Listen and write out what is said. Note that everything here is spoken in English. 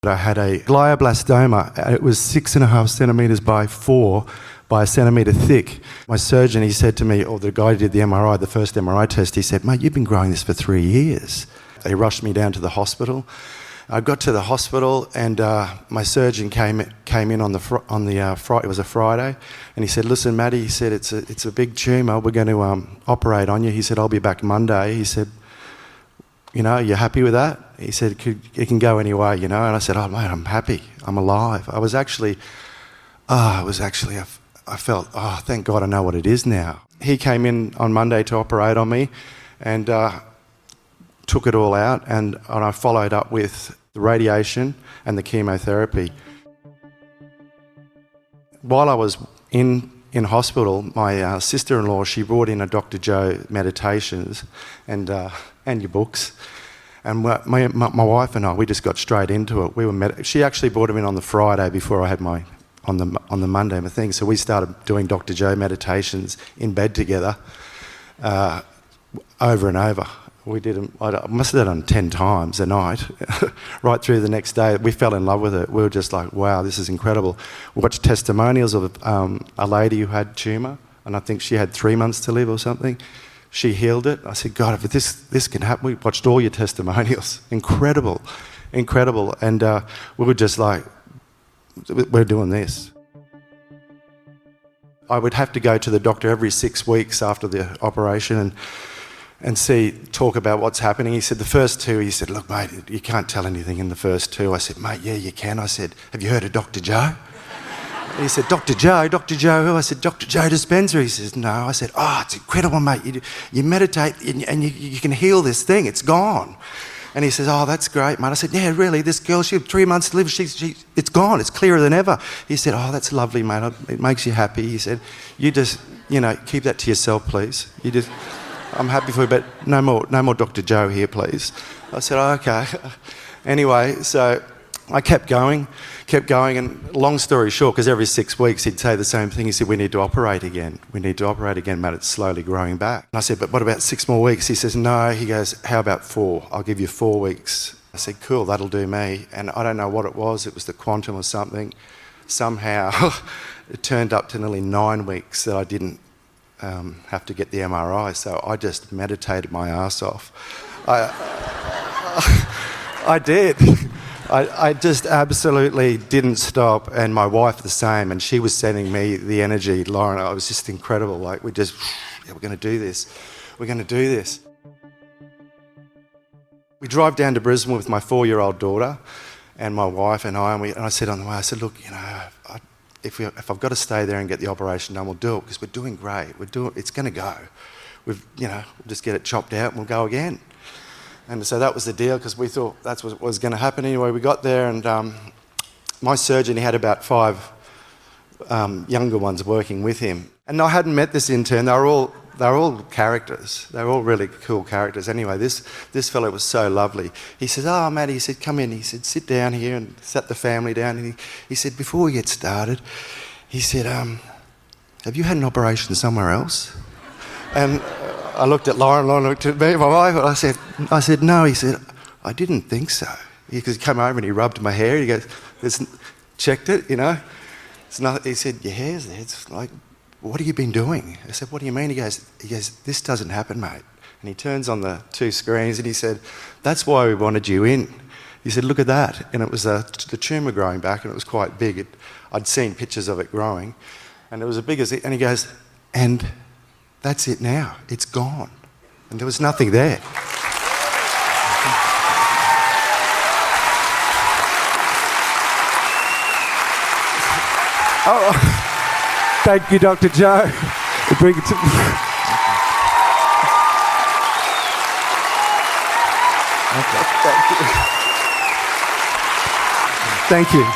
I had a glioblastoma. It was 6.5 centimetres by 4 by a centimetre thick. My surgeon, he said to me, or the guy who did the MRI, the first MRI test, he said, "Mate, you've been growing this for 3 years." They rushed me down to the hospital. I got to the hospital and my surgeon came in on Friday. It was a Friday, and he said, "Listen, Matty," he said, it's a big tumour. We're going to operate on you." He said, "I'll be back Monday." He said, "You know, you happy with that?" He said, "It can go any way, you know." And I said, "Oh, mate, I'm happy. I'm alive." I felt, oh, thank God I know what it is now. He came in on Monday to operate on me and took it all out, and I followed up with the radiation and the chemotherapy. While I was in hospital, my sister-in-law, she brought in a Dr. Joe meditations and your books. And my wife and I, we just got straight into it. She actually brought him in on the Friday before I had on the Monday my thing. So we started doing Dr. Joe meditations in bed together, over and over. We did them. I must have done them 10 times a night, right through the next day. We fell in love with it. We were just like, wow, this is incredible. We watched testimonials of a lady who had tumour, and I think she had 3 months to live or something. She healed it. I said, God, if this can happen, we watched all your testimonials. Incredible, incredible. And we were just like, we're doing this. I would have to go to the doctor every 6 weeks after the operation and talk about what's happening. He said, the first 2, he said, "Look, mate, you can't tell anything in the first 2. I said, "Mate, yeah, you can." I said, "Have you heard of Dr. Joe?" He said, "Dr. Joe? Dr. Joe who?" I said, "Dr. Joe Dispenza." He says, "No." I said, "Oh, it's incredible, mate. You meditate and you can heal this thing. It's gone." And he says, "Oh, that's great, mate." I said, "Yeah, really, this girl, she had 3 months to live. It's gone. It's clearer than ever." He said, "Oh, that's lovely, mate. It makes you happy." He said, "You just, keep that to yourself, please. I'm happy for you, but no more Dr. Joe here, please." I said, "Oh, okay." Anyway, so I kept going, and long story short, because every 6 weeks he'd say the same thing. He said, "We need to operate again. We need to operate again, mate. It's slowly growing back." And I said, "But what about 6 more weeks?" He says, "No." He goes, "How about 4? I'll give you 4 weeks." I said, "Cool, that'll do me." And I don't know what it was. It was the quantum or something. Somehow it turned up to nearly 9 weeks that I didn't have to get the MRI, so I just meditated my ass off. I did. I just absolutely didn't stop, and my wife the same, and she was sending me the energy. Lauren, it was just incredible. Like, we're going to do this. We're going to do this. We drive down to Brisbane with my 4-year-old daughter and my wife and I said on the way, I said, "Look, if I've got to stay there and get the operation done, we'll do it, because we're doing great. It's going to go. We'll just get it chopped out and we'll go again." And so that was the deal, because we thought that's what was going to happen. Anyway, we got there, and my surgeon, he had about 5 younger ones working with him. And I hadn't met this intern. They were all characters. They were all really cool characters. Anyway, this fellow was so lovely. He says, "Oh, Matty," he said, "come in." He said, "Sit down here," and sat the family down. And he said, "Before we get started," he said, "have you had an operation somewhere else?" And I looked at Lauren looked at me, my wife, and I said, "No." He said, "I didn't think so." He came over and he rubbed my hair. He goes, checked it, It's nothing. He said, "Your hair's there." It's like, "What have you been doing?" I said, "What do you mean?" He goes, "This doesn't happen, mate." And he turns on the 2 screens and he said, "That's why we wanted you in." He said, "Look at that." And it was the tumour growing back, and it was quite big. I'd seen pictures of it growing, and it was as big as it. And he goes, "And that's it now. It's gone." And there was nothing there. Oh, thank you, Dr. Joe. Bring it to me. Okay, thank you. Thank you.